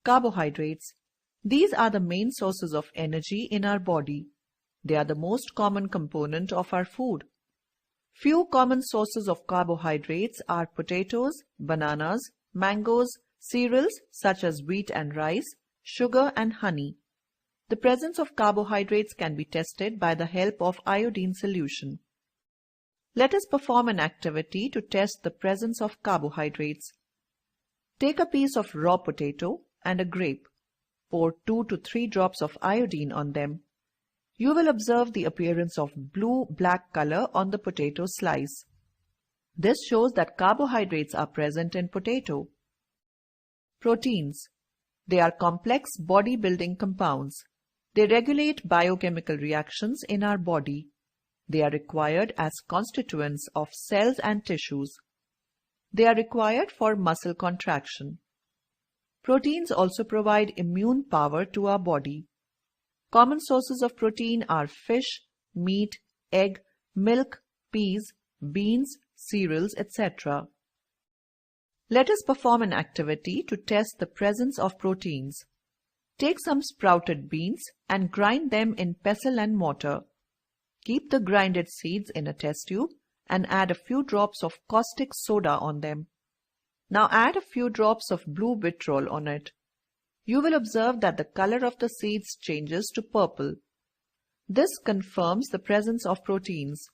Carbohydrates. These are the main sources of energy in our body. They are the most common component of our food. Few common sources of carbohydrates are potatoes, bananas, mangoes, cereals such as wheat and rice, sugar and honey. The presence of carbohydrates can be tested by the help of iodine solution. Let us perform an activity to test the presence of carbohydrates. Take a piece of raw potato and a grape. Pour 2 to 3 drops of iodine on them. You will observe the appearance of blue-black color on the potato slice. This shows that carbohydrates are present in potato. Proteins. They are complex body-building compounds. They regulate biochemical reactions in our body. They are required as constituents of cells and tissues. They are required for muscle contraction. Proteins also provide immune power to our body. Common sources of protein are fish, meat, egg, milk, peas, beans, cereals, etc. Let us perform an activity to test the presence of proteins. Take some sprouted beans and grind them in pestle and mortar. Keep the grinded seeds in a test tube and add a few drops of caustic soda on them. Now add a few drops of blue vitriol on it. You will observe that the color of the seeds changes to purple. This confirms the presence of proteins.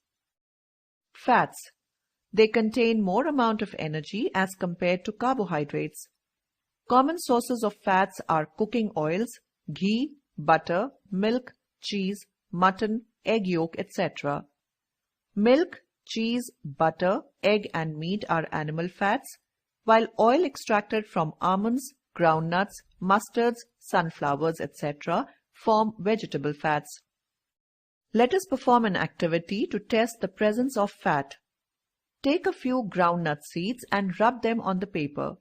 Fats. They contain more amount of energy as compared to carbohydrates. Common sources of fats are cooking oils, ghee, butter, milk, cheese, mutton, egg yolk, etc. Milk, cheese, butter, egg and meat are animal fats, while oil extracted from almonds, groundnuts, mustards, sunflowers, etc. form vegetable fats. Let us perform an activity to test the presence of fat. Take a few groundnut seeds and rub them on the paper.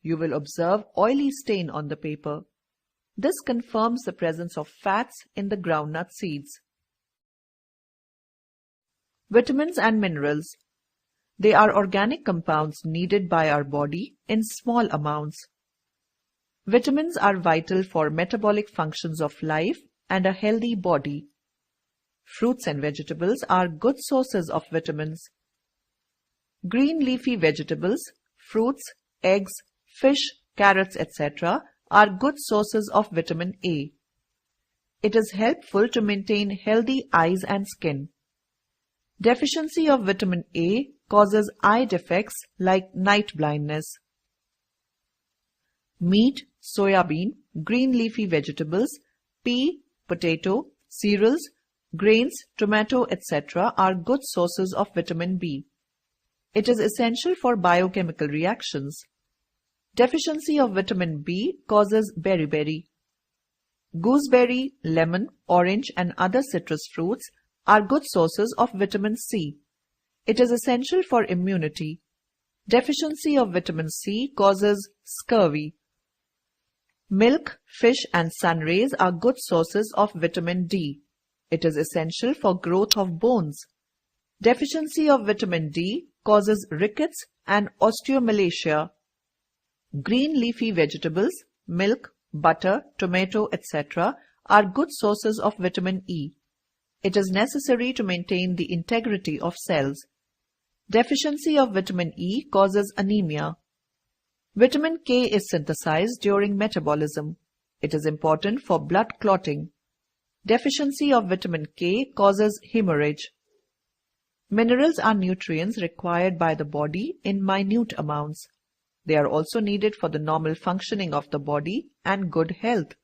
You will observe oily stain on the paper. This confirms the presence of fats in the groundnut seeds. Vitamins and minerals. They are organic compounds needed by our body in small amounts. Vitamins are vital for metabolic functions of life and a healthy body. Fruits and vegetables are good sources of vitamins. Green leafy vegetables, fruits, eggs, fish, carrots, etc. are good sources of vitamin A. It is helpful to maintain healthy eyes and skin. Deficiency of vitamin A causes eye defects like night blindness. Meat, soya bean, green leafy vegetables, pea, potato, cereals, grains, tomato, etc. are good sources of vitamin B. It is essential for biochemical reactions. Deficiency of vitamin B causes beriberi. Gooseberry, lemon, orange and other citrus fruits are good sources of vitamin C. It is essential for immunity. Deficiency of vitamin C causes scurvy. Milk, fish and sun rays are good sources of vitamin D. It is essential for growth of bones. Deficiency of vitamin D causes rickets and osteomalacia. Green leafy vegetables, milk, butter, tomato, etc. are good sources of vitamin E. It is necessary to maintain the integrity of cells. Deficiency of vitamin E causes anemia. Vitamin K is synthesized during metabolism. It is important for blood clotting. Deficiency of vitamin K causes hemorrhage. Minerals are nutrients required by the body in minute amounts. They are also needed for the normal functioning of the body and good health.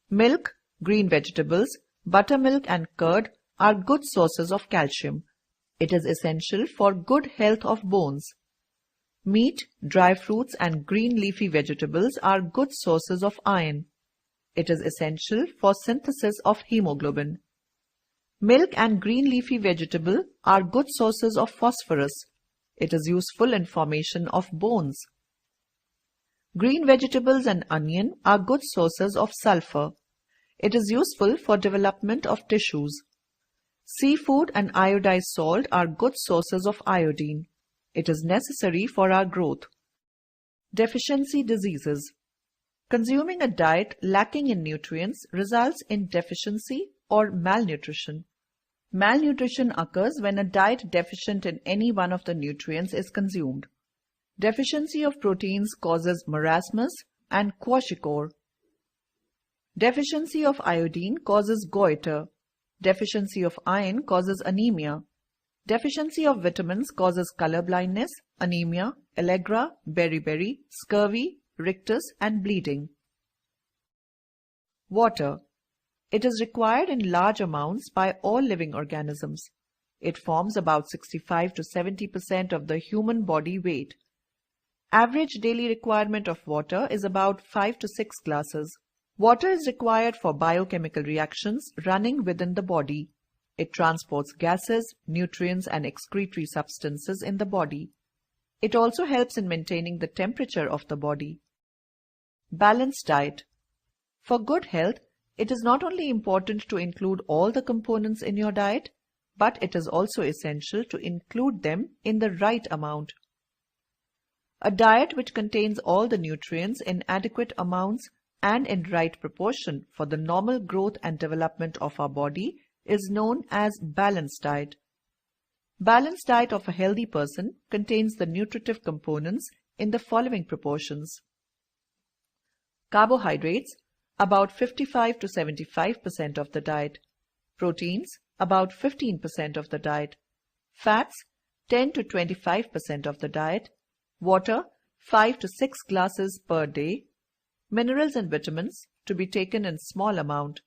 Milk, green vegetables, buttermilk and curd are good sources of calcium. It is essential for good health of bones. Meat, dry fruits and green leafy vegetables are good sources of iron. It is essential for synthesis of hemoglobin. Milk and green leafy vegetable are good sources of phosphorus. It is useful in formation of bones. Green vegetables and onion are good sources of sulfur. It is useful for development of tissues. Seafood and iodized salt are good sources of iodine. It is necessary for our growth. Deficiency diseases. Consuming a diet lacking in nutrients results in deficiency or malnutrition. Malnutrition occurs when a diet deficient in any one of the nutrients is consumed. Deficiency of proteins causes marasmus and kwashiorkor. Deficiency of iodine causes goiter. Deficiency of iron causes anemia. Deficiency of vitamins causes color blindness, anemia, allegra, beriberi, scurvy, rictus, and bleeding. Water. It is required in large amounts by all living organisms. It forms about 65 to 70% of the human body weight. Average daily requirement of water is about 5 to 6 glasses. Water is required for biochemical reactions running within the body. It transports gases, nutrients, and excretory substances in the body. It also helps in maintaining the temperature of the body. Balanced diet. For good health, it is not only important to include all the components in your diet, but it is also essential to include them in the right amount. A diet which contains all the nutrients in adequate amounts and in right proportion for the normal growth and development of our body is known as balanced diet. Balanced diet of a healthy person contains the nutritive components in the following proportions. Carbohydrates, about 55 to 75% of the diet. Proteins, about 15% of the diet. Fats, 10 to 25% of the diet. Water, 5 to 6 glasses per day. Minerals and vitamins, to be taken in small amount.